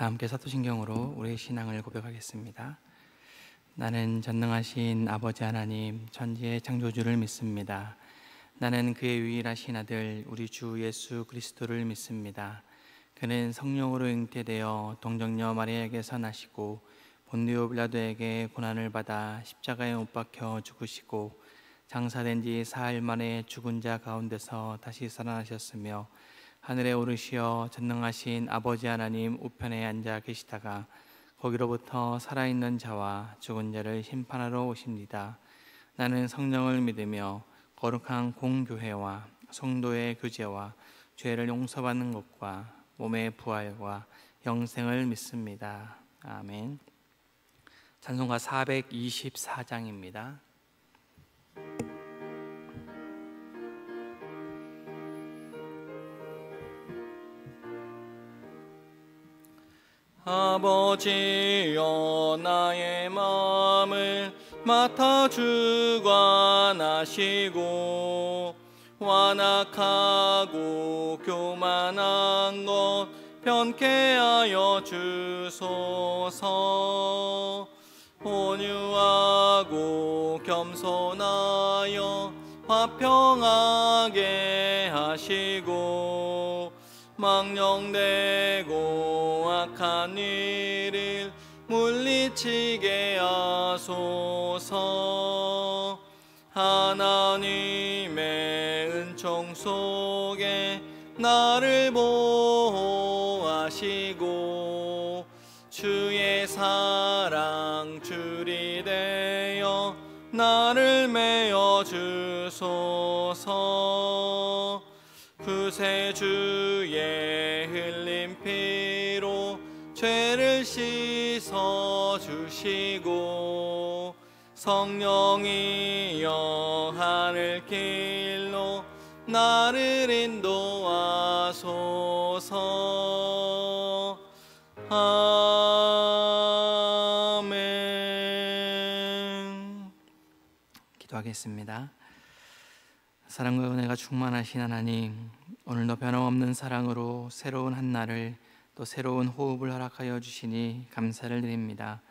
다 함께 사도신경으로 우리의 신앙을 고백하겠습니다. 나는 전능하신 아버지 하나님 천지의 창조주를 믿습니다. 나는 그의 유일하신 아들 우리 주 예수 그리스도를 믿습니다. 그는 성령으로 잉태되어 동정녀 마리아에게서 나시고 본디오 빌라도에게 고난을 받아 십자가에 못 박혀 죽으시고 장사된 지 사흘 만에 죽은 자 가운데서 다시 살아나셨으며 하늘에 오르시어 전능하신 아버지 하나님 우편에 앉아 계시다가 거기로부터 살아있는 자와 죽은 자를 심판하러 오십니다. 나는 성령을 믿으며 거룩한 공교회와 성도의 교제와 죄를 용서받는 것과 몸의 부활과 영생을 믿습니다. 아멘. 찬송가 424장입니다. 아버지여 나의 마음을 맡아 주관하시고 완악하고 교만한 것 변케 하여 주소서. 온유하고 겸손하여 화평하게 하시고 망령되고 악한 일을 물리치게 하소서. 하나님의 은총 속에 나를 보호하시고 주의 사랑 줄이 되어 나를 메어 주소서. 구세주의 흘린 피로 죄를 씻어 주시고 성령이여 하늘 길로 나를 인도하소서. 아멘. 기도하겠습니다. 사랑과 은혜가 충만하신 하나님, 오늘도 변함없는 사랑으로 새로운 한날을 또 새로운 호흡을 허락하여 주시니 감사를 드립니다.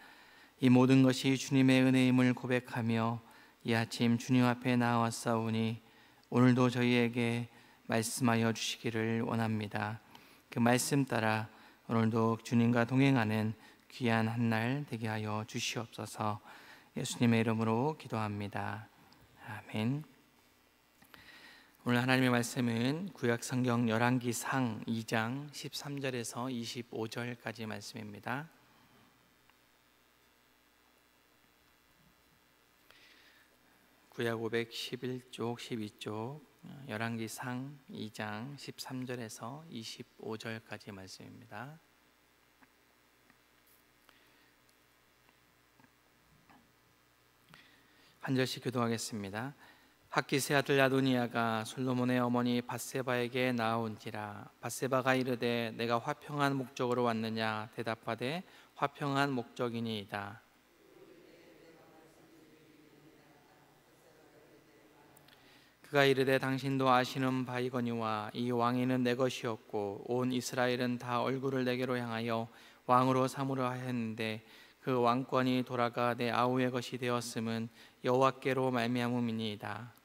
이 모든 것이 주님의 은혜임을 고백하며 이 아침 주님 앞에 나와싸우니 오늘도 저희에게 말씀하여 주시기를 원합니다. 그 말씀 따라 오늘도 주님과 동행하는 귀한 한날 되게 하여 주시옵소서. 예수님의 이름으로 기도합니다. 아멘. 오늘 하나님의 말씀은 구약성경 열왕기상 2장 13절에서 25절까지 말씀입니다. 구약 511쪽 12쪽 열왕기상 2장 13절에서 25절까지 말씀입니다. 한 절씩 교도하겠습니다. 학기세 아들 아도니아가 솔로몬의 어머니 밧세바에게 나아온지라. 밧세바가 이르되 내가 화평한 목적으로 왔느냐. 대답하되 화평한 목적이니이다. 그가 이르되 당신도 아시는 바이거니와 이 왕위는 내 것이었고 온 이스라엘은 다 얼굴을 내게로 향하여 왕으로 삼으려 하였는데 그 왕권이 돌아가 내 아우의 것이 되었음은 여호와께로 말미암음이니이다.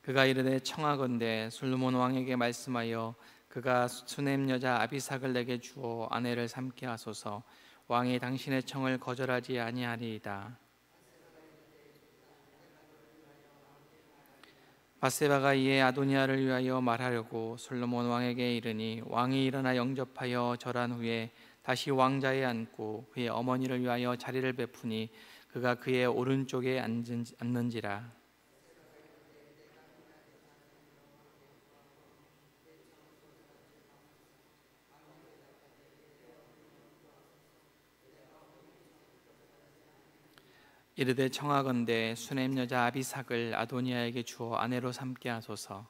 그가 이르되 청하건대 솔로몬 왕에게 말씀하여 그가 수넴 여자 아비삭을 내게 주어 아내를 삼게 하소서. 왕이 당신의 청을 거절하지 아니하리이다. 밧세바가 이에 아도니아를 위하여 말하려고 솔로몬 왕에게 이르니 왕이 일어나 영접하여 절한 후에 다시 왕자에 앉고 그의 어머니를 위하여 자리를 베푸니 그가 그의 오른쪽에 앉는지라. 이르되 청하건대 수넴 여자 아비삭을 아도니아에게 주어 아내로 삼게 하소서.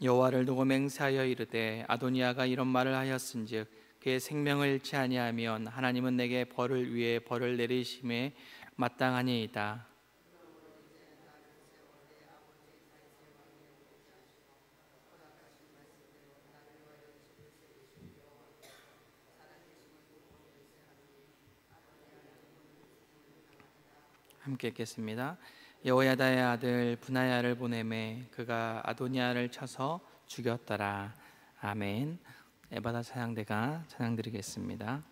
여호와를 두고 맹세하여 이르되 아도니아가 이런 말을 하였은즉 그의 생명을 잃지 아니하면 하나님은 내게 벌을 위해 벌을 내리심에 마땅하니이다. 함께 읽겠습니다. 여호야다의 아들 브나야를 보내매 그가 아도니아를 쳐서 죽였더라. 아멘. 에바다 찬양대가 찬양드리겠습니다.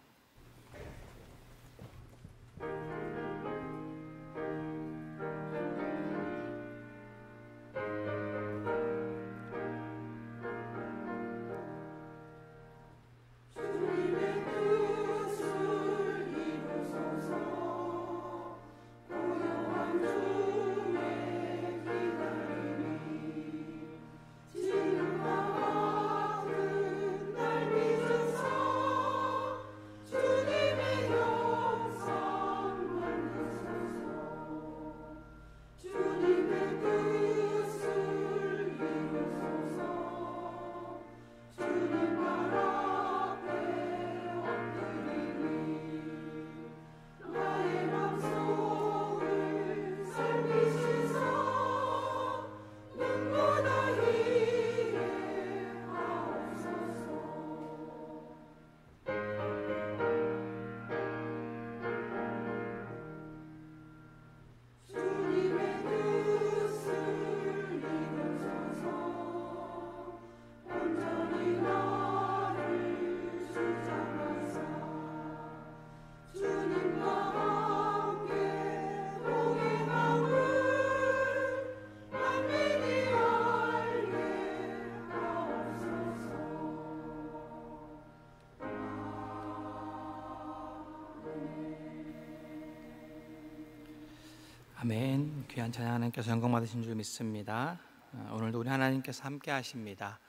아멘. 귀한 찬양 하나님께서 영광 받으신 줄 믿습니다. 오늘도 우리 하나님께서 함께 하십니다.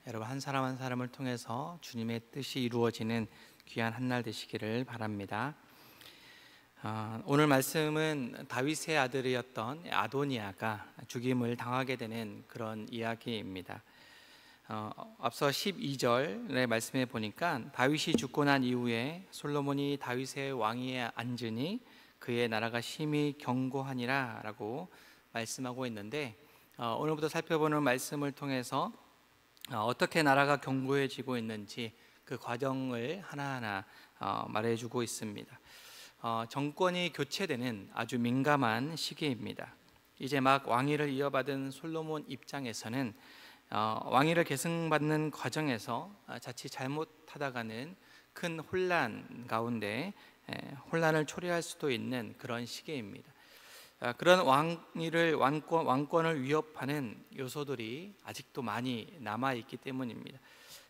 여러분 한 사람 한 사람을 통해서 주님의 뜻이 이루어지는 귀한 한날 되시기를 바랍니다. 오늘 말씀은 다윗의 아들이었던 아도니아가 죽임을 당하게 되는 그런 이야기입니다. 앞서 12절의 말씀에 보니까 다윗이 죽고 난 이후에 솔로몬이 다윗의 왕위에 앉으니 그의 나라가 심히 견고하니라 라고 말씀하고 있는데, 오늘부터 살펴보는 말씀을 통해서 어떻게 나라가 견고해지고 있는지 그 과정을 하나하나 말해주고 있습니다. 정권이 교체되는 아주 민감한 시기입니다. 이제 막 왕위를 이어받은 솔로몬 입장에서는 왕위를 계승받는 과정에서 자칫 잘못하다가는 큰 혼란 가운데 혼란을 초래할 수도 있는 그런 시기입니다. 그런 왕권을 위협하는 요소들이 아직도 많이 남아있기 때문입니다.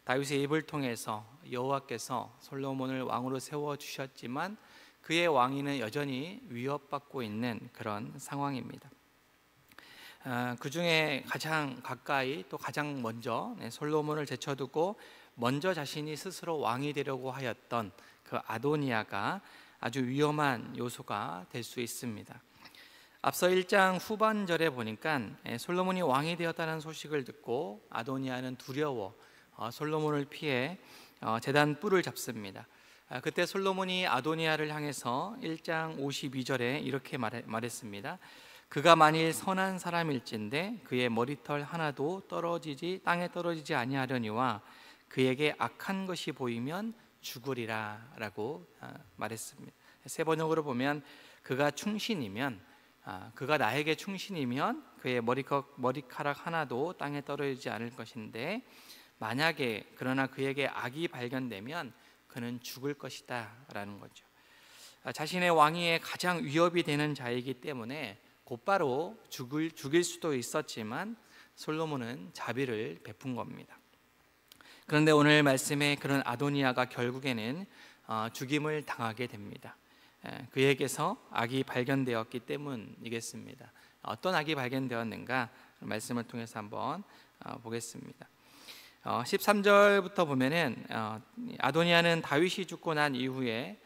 다윗의 입을 통해서 여호와께서 솔로몬을 왕으로 세워주셨지만 그의 왕위는 여전히 위협받고 있는 그런 상황입니다. 그 중에 가장 가까이 또 가장 먼저 솔로몬을 제쳐두고 먼저 자신이 스스로 왕이 되려고 하였던 그 아도니아가 아주 위험한 요소가 될 수 있습니다. 앞서 1장 후반절에 보니까 솔로몬이 왕이 되었다는 소식을 듣고 아도니아는 두려워 솔로몬을 피해 제단 뿔을 잡습니다. 그때 솔로몬이 아도니아를 향해서 1장 52절에 이렇게 말했습니다. 그가 만일 선한 사람일진데 그의 머리털 하나도 땅에 떨어지지 아니하려니와 그에게 악한 것이 보이면 죽으리라 라고 말했습니다. 세 번역으로 보면 그가 충신이면, 그가 나에게 충신이면 그의 머리카락 하나도 땅에 떨어지지 않을 것인데 만약에 그러나 그에게 악이 발견되면 그는 죽을 것이다 라는 거죠. 자신의 왕위에 가장 위협이 되는 자이기 때문에 곧바로 죽일 수도 있었지만 솔로몬은 자비를 베푼 겁니다. 그런데 오늘 말씀에 그런 아도니아가 결국에는 죽임을 당하게 됩니다. 그에게서 악이 발견되었기 때문이겠습니다. 어떤 악이 발견되었는가 말씀을 통해서 한번 보겠습니다. 13절부터 보면은 아도니아는 다윗이 죽고 난 이후에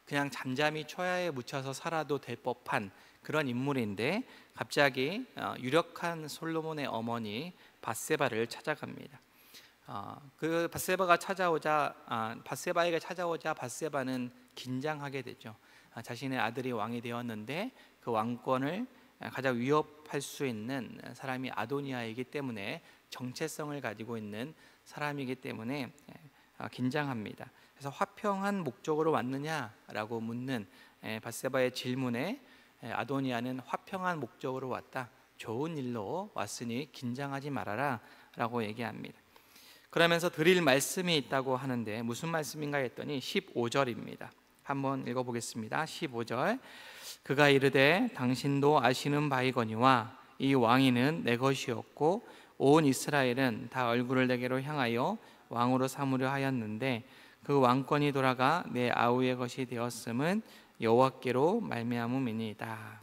그냥 잠잠히 초야에 묻혀서 살아도 될 법한 그런 인물인데 갑자기 유력한 솔로몬의 어머니 밧세바를 찾아갑니다. 그 밧세바에게 찾아오자 밧세바는 긴장하게 되죠. 자신의 아들이 왕이 되었는데 그 왕권을 가장 위협할 수 있는 사람이 아도니아이기 때문에 정체성을 가지고 있는 사람이기 때문에 긴장합니다. 그래서 화평한 목적으로 왔느냐라고 묻는 밧세바의 질문에 아도니아는 화평한 목적으로 왔다, 좋은 일로 왔으니 긴장하지 말아라 라고 얘기합니다. 그러면서 드릴 말씀이 있다고 하는데 무슨 말씀인가 했더니 15절입니다. 한번 읽어보겠습니다. 15절, 그가 이르되 당신도 아시는 바이거니와 이 왕위는 내 것이었고 온 이스라엘은 다 얼굴을 내게로 향하여 왕으로 삼으려 하였는데 그 왕권이 돌아가 내 아우의 것이 되었음은 여호와께로 말미암음이니이다.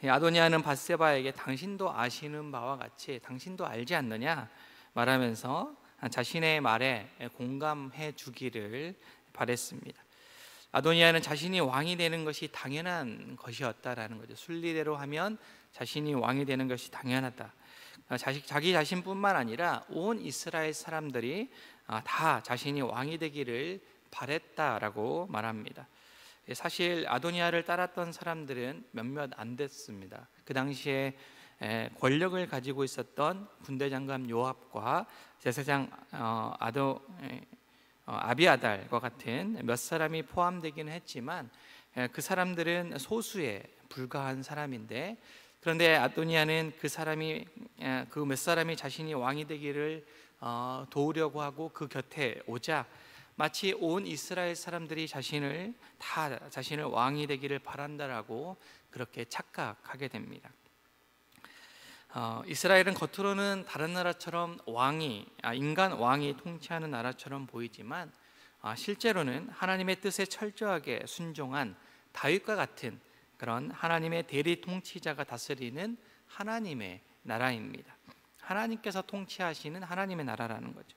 아도니아는 밧세바에게 당신도 아시는 바와 같이 당신도 알지 않느냐 말하면서 자신의 말에 공감해 주기를 바랬습니다. 아도니아는 자신이 왕이 되는 것이 당연한 것이었다라는 거죠. 순리대로 하면 자신이 왕이 되는 것이 당연하다. 자기 자신뿐만 아니라 온 이스라엘 사람들이 다 자신이 왕이 되기를 바랬다라고 말합니다. 사실 아도니아를 따랐던 사람들은 몇몇 안 됐습니다. 그 당시에 권력을 가지고 있었던 군대 장관 요압과 제사장 아비아달과 같은 몇 사람이 포함되기는 했지만 그 사람들은 소수에 불과한 사람인데, 그런데 아도니아는 그 몇 사람이 자신이 왕이 되기를 도우려고 하고 그 곁에 오자 마치 온 이스라엘 사람들이 자신을 왕이 되기를 바란다라고 그렇게 착각하게 됩니다. 이스라엘은 겉으로는 다른 나라처럼 인간 왕이 통치하는 나라처럼 보이지만 실제로는 하나님의 뜻에 철저하게 순종한 다윗과 같은 그런 하나님의 대리 통치자가 다스리는 하나님의 나라입니다. 하나님께서 통치하시는 하나님의 나라라는 거죠.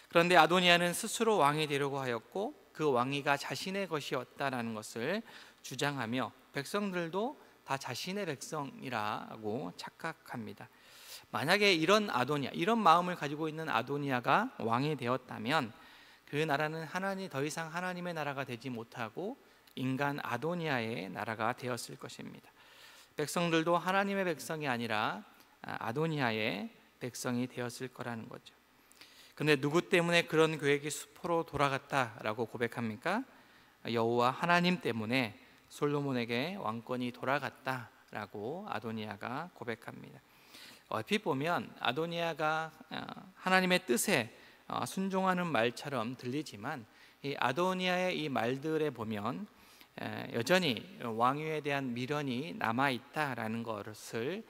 그런데 아도니아는 스스로 왕이 되려고 하였고 그 왕위가 자신의 것이었다라는 것을 주장하며 백성들도 다 자신의 백성이라고 착각합니다. 만약에 이런 마음을 가지고 있는 아도니아가 왕이 되었다면 그 나라는 더 이상 하나님의 나라가 되지 못하고 인간 아도니아의 나라가 되었을 것입니다. 백성들도 하나님의 백성이 아니라 아도니아의 백성이 되었을 거라는 거죠. 그런데 누구 때문에 그런 계획이 수포로 돌아갔다라고 고백합니까? 여호와 하나님 때문에 솔로몬에게 왕권이 돌아갔다라고 아도니아가 고백합니다. 얼핏 보면 아도니아가 하나님의 뜻에 순종하는 말처럼 들리지만 이 아도니아의 이 말들에 보면 여전히 왕위에 대한 미련이 남아있다라는 것을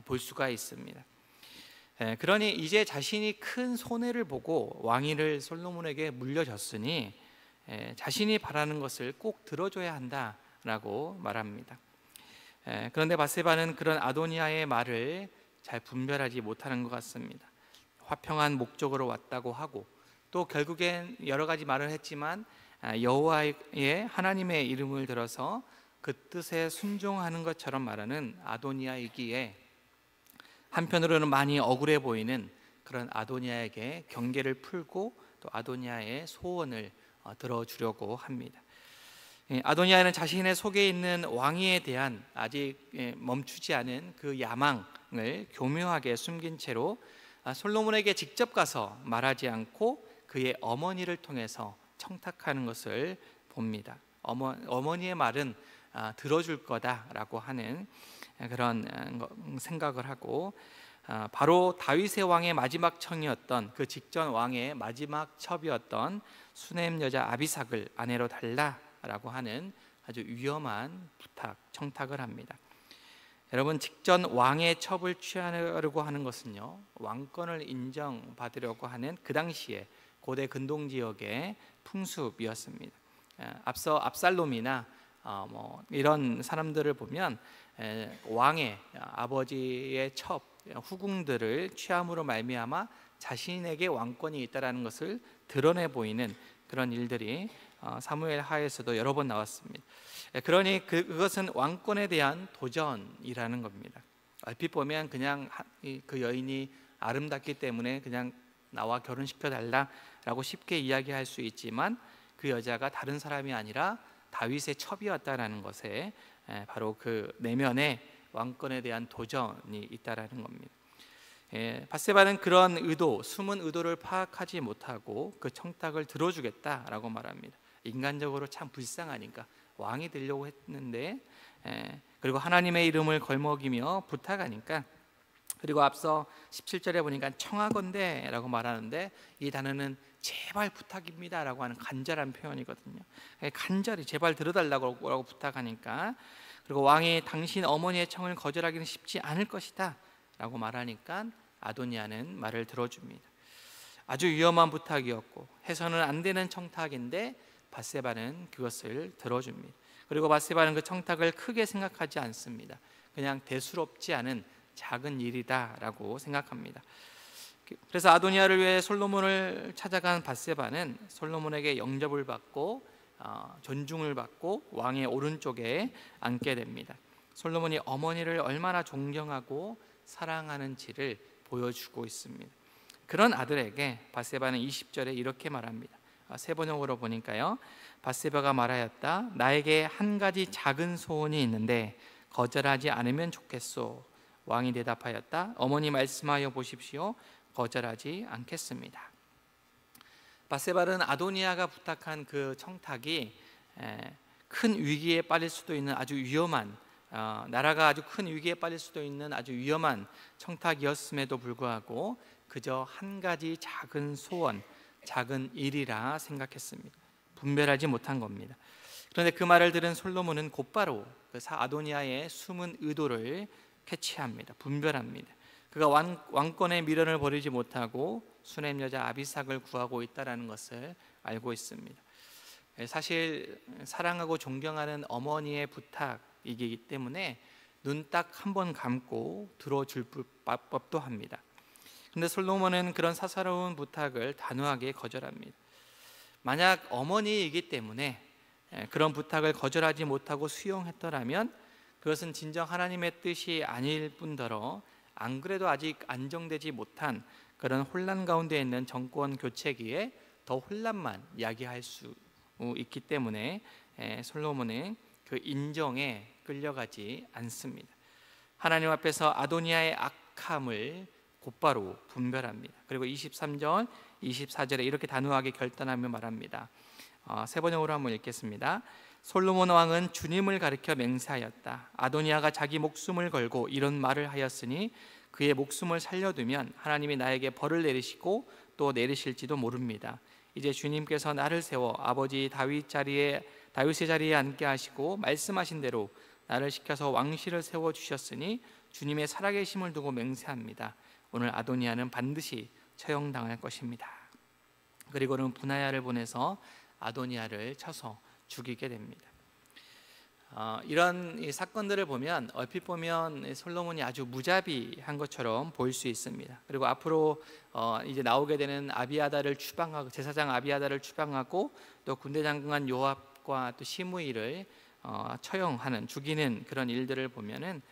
볼 수가 있습니다. 그러니 이제 자신이 큰 손해를 보고 왕위를 솔로몬에게 물려줬으니 자신이 바라는 것을 꼭 들어줘야 한다라고 말합니다. 그런데 밧세바는 그런 아도니아의 말을 잘 분별하지 못하는 것 같습니다. 화평한 목적으로 왔다고 하고 또 결국엔 여러 가지 말을 했지만 여호와의 하나님의 이름을 들어서 그 뜻에 순종하는 것처럼 말하는 아도니아이기에 한편으로는 많이 억울해 보이는 그런 아도니아에게 경계를 풀고 또 아도니아의 소원을 들어주려고 합니다. 아도니아는 자신의 속에 있는 왕위에 대한 아직 멈추지 않은 그 야망을 교묘하게 숨긴 채로 솔로몬에게 직접 가서 말하지 않고 그의 어머니를 통해서 청탁하는 것을 봅니다. 어머니의 말은 들어줄 거다라고 하는 그런 생각을 하고 바로 다윗의 왕의 마지막 청이었던 그 직전 왕의 마지막 첩이었던 수넴 여자 아비삭을 아내로 달라라고 하는 아주 위험한 청탁을 합니다. 여러분, 직전 왕의 첩을 취하려고 하는 것은요, 왕권을 인정받으려고 하는 그 당시에 고대 근동 지역의 풍습이었습니다. 앞서 압살롬이나 이런 사람들을 보면 왕의 아버지의 첩 후궁들을 취함으로 말미암아 자신에게 왕권이 있다라는 것을 드러내 보이는 그런 일들이 사무엘 하에서도 여러 번 나왔습니다. 그러니 그것은 왕권에 대한 도전이라는 겁니다. 얼핏 보면 그냥 그 여인이 아름답기 때문에 그냥 나와 결혼시켜 달라라고 쉽게 이야기할 수 있지만, 그 여자가 다른 사람이 아니라 다윗의 첩이었다라는 것에 바로 그 내면에 왕권에 대한 도전이 있다라는 겁니다. 밧세바는 그런 의도, 숨은 의도를 파악하지 못하고 그 청탁을 들어주겠다라고 말합니다. 인간적으로 참 불쌍하니까 왕이 되려고 했는데, 그리고 하나님의 이름을 걸먹이며 부탁하니까, 그리고 앞서 17절에 보니까 청하건대 라고 말하는데, 이 단어는 제발 부탁입니다 라고 하는 간절한 표현이거든요. 간절히 제발 들어달라고 부탁하니까, 그리고 왕이 당신 어머니의 청을 거절하기는 쉽지 않을 것이다 라고 말하니까 아도니아는 말을 들어줍니다. 아주 위험한 부탁이었고 해서는 안 되는 청탁인데 밧세바는 그것을 들어줍니다. 그리고 밧세바는 그 청탁을 크게 생각하지 않습니다. 그냥 대수롭지 않은 작은 일이다라고 생각합니다. 그래서 아도니아를 위해 솔로몬을 찾아간 밧세바는 솔로몬에게 영접을 받고 존중을 받고 왕의 오른쪽에 앉게 됩니다. 솔로몬이 어머니를 얼마나 존경하고 사랑하는지를 보여주고 있습니다. 그런 아들에게 밧세바는 20절에 이렇게 말합니다. 세 번역으로 보니까요, 밧세바가 말하였다. 나에게 한 가지 작은 소원이 있는데 거절하지 않으면 좋겠소. 왕이 대답하였다. 어머니 말씀하여 보십시오. 거절하지 않겠습니다. 밧세바는 아도니아가 부탁한 그 청탁이 큰 위기에 빠질 수도 있는 아주 위험한, 나라가 아주 큰 위기에 빠질 수도 있는 아주 위험한 청탁이었음에도 불구하고 그저 한 가지 작은 소원, 작은 일이라 생각했습니다. 분별하지 못한 겁니다. 그런데 그 말을 들은 솔로몬은 곧바로 그 아도니아의 숨은 의도를 캐치합니다. 분별합니다. 그가 왕권의 미련을 버리지 못하고 수넴 여자 아비삭을 구하고 있다는 것을 알고 있습니다. 사실 사랑하고 존경하는 어머니의 부탁이기 때문에 눈 딱 한 번 감고 들어줄 법도 합니다. 그런데 솔로몬은 그런 사사로운 부탁을 단호하게 거절합니다. 만약 어머니이기 때문에 그런 부탁을 거절하지 못하고 수용했더라면 그것은 진정 하나님의 뜻이 아닐 뿐더러 안 그래도 아직 안정되지 못한 그런 혼란 가운데 있는 정권 교체기에 더 혼란만 야기할 수 있기 때문에 솔로몬은 그 인정에 끌려가지 않습니다. 하나님 앞에서 아도니아의 악함을 곧바로 분별합니다. 그리고 23절, 24절에 이렇게 단호하게 결단하며 말합니다. 세 번역으로 한번 읽겠습니다. 솔로몬 왕은 주님을 가리켜 맹세하였다. 아도니아가 자기 목숨을 걸고 이런 말을 하였으니 그의 목숨을 살려두면 하나님이 나에게 벌을 내리시고 또 내리실지도 모릅니다. 이제 주님께서 나를 세워 아버지 다윗의 자리에 앉게 하시고 말씀하신 대로 나를 시켜서 왕실을 세워 주셨으니 주님의 살아계심을 두고 맹세합니다. 오늘 아도니아는 반드시 처형당할 것입니다. 그리고는 분하야를 보내서 아도니아를 쳐서 죽이게 됩니다. 이런 사건들을 보면 얼핏 보면 솔로몬이 아주 무자비한 것처럼 보일 수 있습니다. 그리고 앞으로 이제 나오게 되는 아비아다를 추방하고 제사장 아비아다를 추방하고 또 군대 장관 요압과 또 시므이를 처형하는 죽이는 그런 일들을 보면은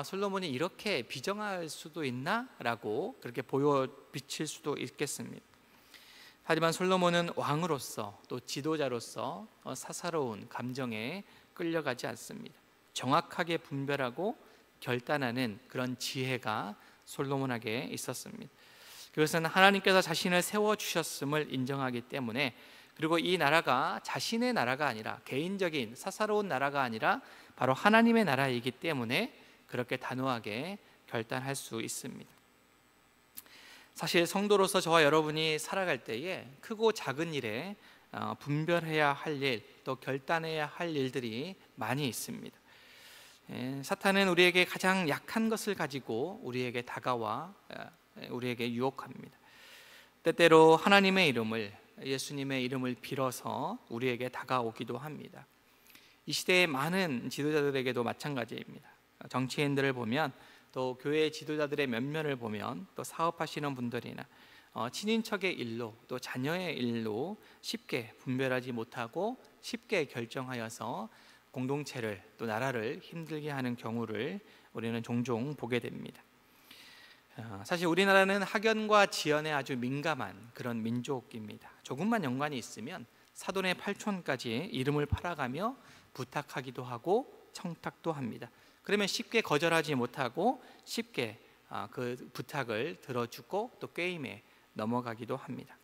솔로몬이 이렇게 비정할 수도 있나라고 그렇게 보여 비칠 수도 있겠습니다. 하지만 솔로몬은 왕으로서 또 지도자로서 사사로운 감정에 끌려가지 않습니다. 정확하게 분별하고 결단하는 그런 지혜가 솔로몬에게 있었습니다. 그것은 하나님께서 자신을 세워주셨음을 인정하기 때문에, 그리고 이 나라가 자신의 나라가 아니라 개인적인 사사로운 나라가 아니라 바로 하나님의 나라이기 때문에 그렇게 단호하게 결단할 수 있습니다. 사실 성도로서 저와 여러분이 살아갈 때에 크고 작은 일에 분별해야 할 일, 또 결단해야 할 일들이 많이 있습니다. 사탄은 우리에게 가장 약한 것을 가지고 우리에게 다가와 우리에게 유혹합니다. 때때로 하나님의 이름을, 예수님의 이름을 빌어서 우리에게 다가오기도 합니다. 이 시대의 많은 지도자들에게도 마찬가지입니다. 정치인들을 보면, 또 교회 지도자들의 면면을 보면, 또 사업하시는 분들이나 친인척의 일로 또 자녀의 일로 쉽게 분별하지 못하고 쉽게 결정하여서 공동체를 또 나라를 힘들게 하는 경우를 우리는 종종 보게 됩니다. 사실 우리나라는 학연과 지연에 아주 민감한 그런 민족입니다. 조금만 연관이 있으면 사돈의 팔촌까지 이름을 팔아가며 부탁하기도 하고 청탁도 합니다. 그러면 쉽게 거절하지 못하고 쉽게 그 부탁을 들어주고 또 게임에 넘어가기도 합니다.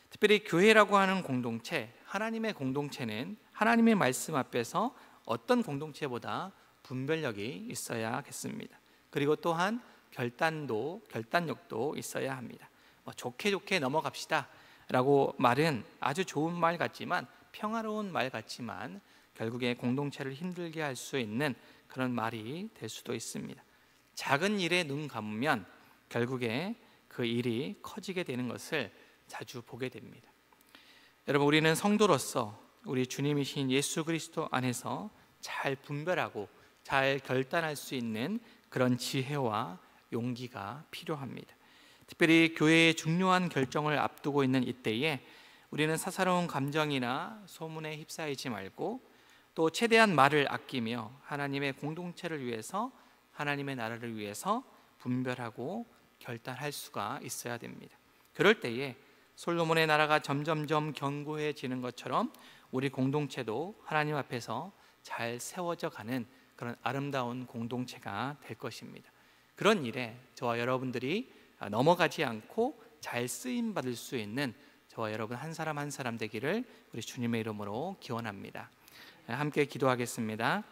특별히 교회라고 하는 공동체, 하나님의 공동체는 하나님의 말씀 앞에서 어떤 공동체보다 분별력이 있어야겠습니다. 그리고 또한 결단력도 있어야 합니다. 좋게 넘어갑시다 라고 말은 아주 좋은 말 같지만, 평화로운 말 같지만 결국에 공동체를 힘들게 할 수 있는 그런 말이 될 수도 있습니다. 작은 일에 눈 감으면 결국에 그 일이 커지게 되는 것을 자주 보게 됩니다. 여러분, 우리는 성도로서 우리 주님이신 예수 그리스도 안에서 잘 분별하고 잘 결단할 수 있는 그런 지혜와 용기가 필요합니다. 특별히 교회의 중요한 결정을 앞두고 있는 이때에 우리는 사사로운 감정이나 소문에 휩싸이지 말고 또 최대한 말을 아끼며 하나님의 공동체를 위해서, 하나님의 나라를 위해서 분별하고 결단할 수가 있어야 됩니다. 그럴 때에 솔로몬의 나라가 점점점 견고해지는 것처럼 우리 공동체도 하나님 앞에서 잘 세워져 가는 그런 아름다운 공동체가 될 것입니다. 그런 일에 저와 여러분들이 넘어가지 않고 잘 쓰임 받을 수 있는 저와 여러분 한 사람 한 사람 되기를 우리 주님의 이름으로 기원합니다. 함께 기도하겠습니다.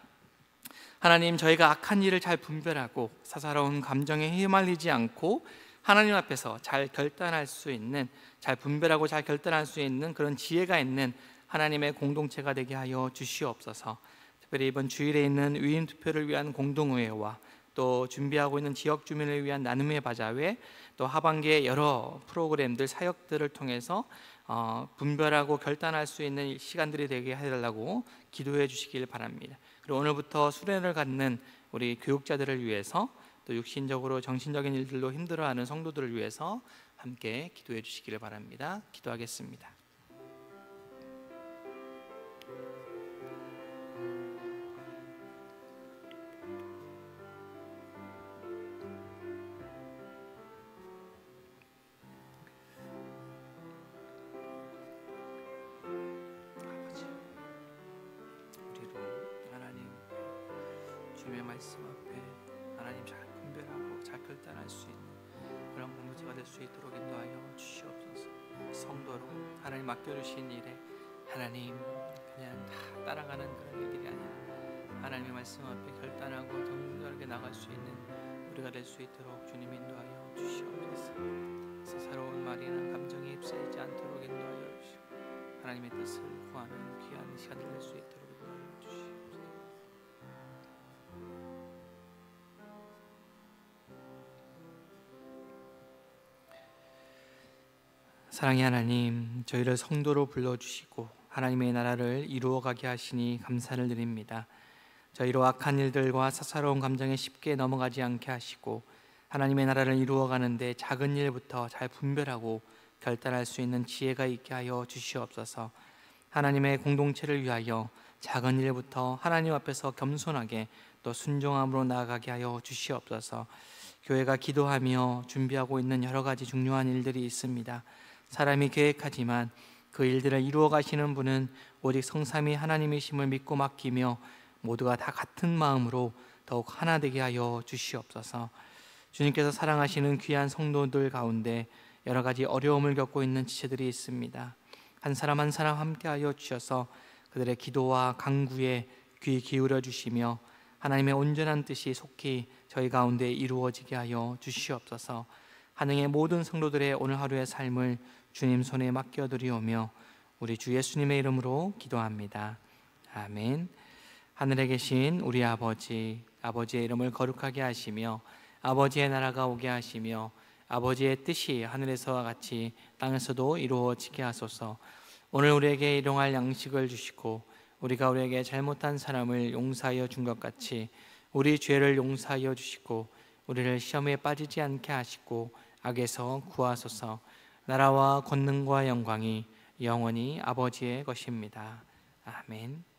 하나님, 저희가 악한 일을 잘 분별하고 사사로운 감정에 휘말리지 않고 하나님 앞에서 잘 결단할 수 있는, 잘 분별하고 잘 결단할 수 있는 그런 지혜가 있는 하나님의 공동체가 되게 하여 주시옵소서. 특별히 이번 주일에 있는 위임 투표를 위한 공동의회와 또 준비하고 있는 지역 주민을 위한 나눔의 바자회, 또 하반기에 여러 프로그램들, 사역들을 통해서 분별하고 결단할 수 있는 시간들이 되게 해달라고 기도해 주시길 바랍니다. 그리고 오늘부터 수련을 갖는 우리 교육자들을 위해서, 또 육신적으로 정신적인 일들로 힘들어하는 성도들을 위해서 함께 기도해 주시기를 바랍니다. 기도하겠습니다. 주님의 말씀 앞에 하나님 잘 분별하고 잘 결단할 수 있는 그런 공동체가 될 수 있도록 인도하여 주시옵소서. 성도로 하나님 맡겨주신 일에 하나님 그냥 다 따라가는 그런 일들이 아니라 하나님의 말씀 앞에 결단하고 정결하게 나갈 수 있는 우리가 될 수 있도록 주님 인도하여 주시옵소서. 사사로운 말이나 감정에 휩싸이지 않도록 인도하여 주시고 하나님의 뜻을 구하는 귀한 시간을 낼 수 있도록 인도하여 주시옵소서. 사랑의 하나님, 저희를 성도로 불러주시고 하나님의 나라를 이루어가게 하시니 감사를 드립니다. 저희로 악한 일들과 사사로운 감정에 쉽게 넘어가지 않게 하시고 하나님의 나라를 이루어가는데 작은 일부터 잘 분별하고 결단할 수 있는 지혜가 있게 하여 주시옵소서. 하나님의 공동체를 위하여 작은 일부터 하나님 앞에서 겸손하게 또 순종함으로 나아가게 하여 주시옵소서. 교회가 기도하며 준비하고 있는 여러 가지 중요한 일들이 있습니다. 사람이 계획하지만 그 일들을 이루어 가시는 분은 오직 성삼위 하나님이심을 믿고 맡기며 모두가 다 같은 마음으로 더욱 하나 되게 하여 주시옵소서. 주님께서 사랑하시는 귀한 성도들 가운데 여러 가지 어려움을 겪고 있는 지체들이 있습니다. 한 사람 한 사람 함께 하여 주셔서 그들의 기도와 간구에 귀 기울여 주시며 하나님의 온전한 뜻이 속히 저희 가운데 이루어지게 하여 주시옵소서. 한영의 모든 성도들의 오늘 하루의 삶을 주님 손에 맡겨드리오며 우리 주 예수님의 이름으로 기도합니다. 아멘. 하늘에 계신 우리 아버지, 아버지의 이름을 거룩하게 하시며 아버지의 나라가 오게 하시며 아버지의 뜻이 하늘에서와 같이 땅에서도 이루어지게 하소서. 오늘 우리에게 일용할 양식을 주시고 우리가 우리에게 잘못한 사람을 용서하여 준 것 같이 우리 죄를 용서하여 주시고 우리를 시험에 빠지지 않게 하시고 악에서 구하소서. 나라와 권능과 영광이 영원히 아버지의 것입니다. 아멘.